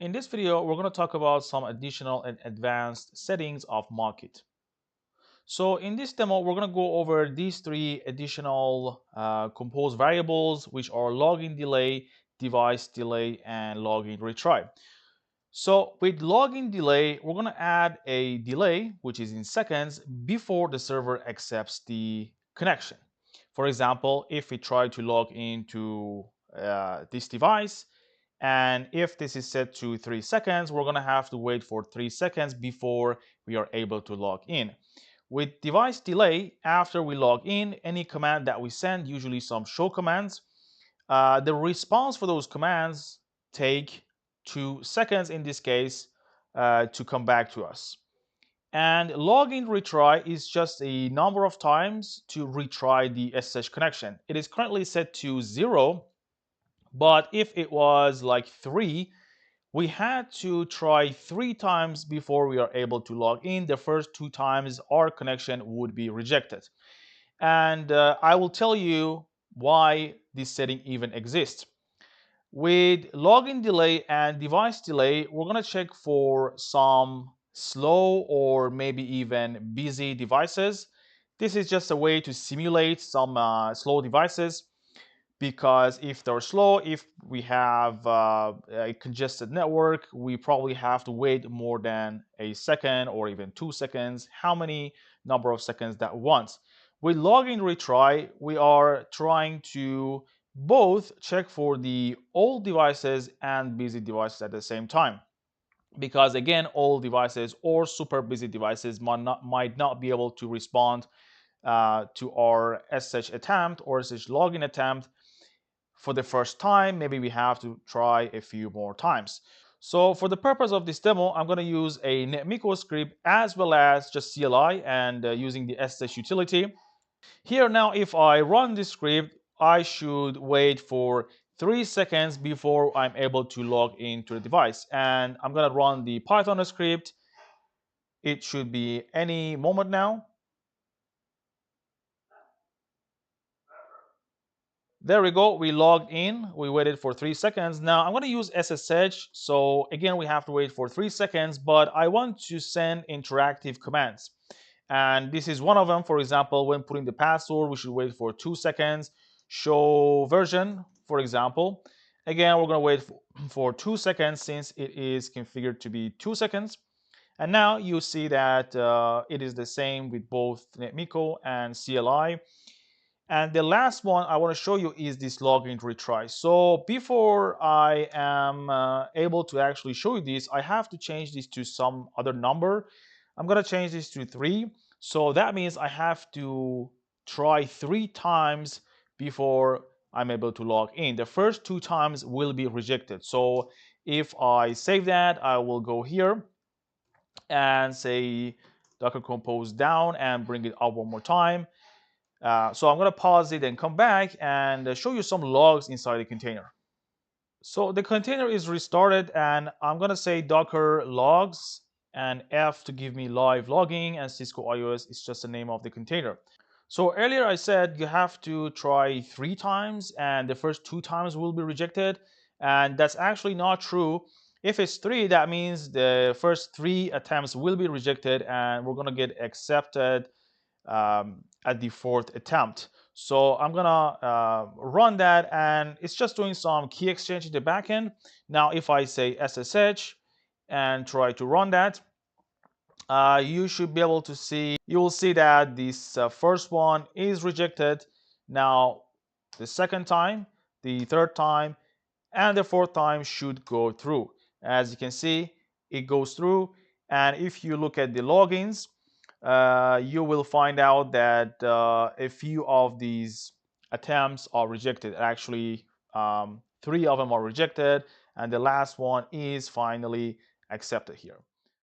In this video, we're going to talk about some additional and advanced settings of Mokit. So in this demo, we're going to go over these three additional composed variables, which are login delay, device delay, and login retry. So with login delay, we're going to add a delay, which is in seconds, before the server accepts the connection. For example, if we try to log into this device, and if this is set to 3 seconds, we're going to have to wait for 3 seconds before we are able to log in. With device delay, after we log in, any command that we send, usually some show commands, the response for those commands take 2 seconds in this case to come back to us. And login retry is just a number of times to retry the SSH connection. It is currently set to 0, but if it was like 3, we had to try 3 times before we are able to log in. The first 2 times our connection would be rejected. And I will tell you why this setting even exists. With login delay and device delay, we're going to check for some slow or maybe even busy devices. This is just a way to simulate some slow devices, because if they're slow, if we have a congested network, we probably have to wait more than a second or even 2 seconds, how many number of seconds that once. With login retry, we are trying to both check for the old devices and busy devices at the same time, because again, old devices or super busy devices might not be able to respond to our SSH attempt or SSH login attempt for the first time. Maybe we have to try a few more times. So for the purpose of this demo, I'm going to use a NetMiko script as well as just CLI and using the SSH utility. Here now, if I run this script, I should wait for 3 seconds before I'm able to log into the device. And I'm going to run the Python script. It should be any moment now. There we go. We logged in. We waited for 3 seconds. Now I'm going to use SSH. So again, we have to wait for 3 seconds, but I want to send interactive commands. And this is one of them. For example, when putting the password, we should wait for 2 seconds. Show version, for example. Again, we're going to wait for 2 seconds since it is configured to be 2 seconds. And now you see that it is the same with both NetMiko and CLI. And the last one I want to show you is this login retry. So before I am able to actually show you this, I have to change this to some other number. I'm going to change this to 3. So that means I have to try 3 times before I'm able to log in. The first 2 times will be rejected. So if I save that, I will go here and say Docker Compose down and bring it up one more time. So I'm going to pause it and come back and show you some logs inside the container. So the container is restarted, and I'm going to say Docker logs and F to give me live logging, and Cisco IOS is just the name of the container. So earlier I said you have to try 3 times and the first 2 times will be rejected, and that's actually not true. If it's 3, that means the first 3 attempts will be rejected and we're going to get accepted at the 4th attempt. So I'm gonna run that, and it's just doing some key exchange in the backend. Now if I say SSH and try to run that, you should be able to see, you will see that this first one is rejected. Now the second time, the third time, and the fourth time should go through. As you can see, it goes through. And if you look at the logins, you will find out that a few of these attempts are rejected. Actually, 3 of them are rejected, and the last one is finally accepted here.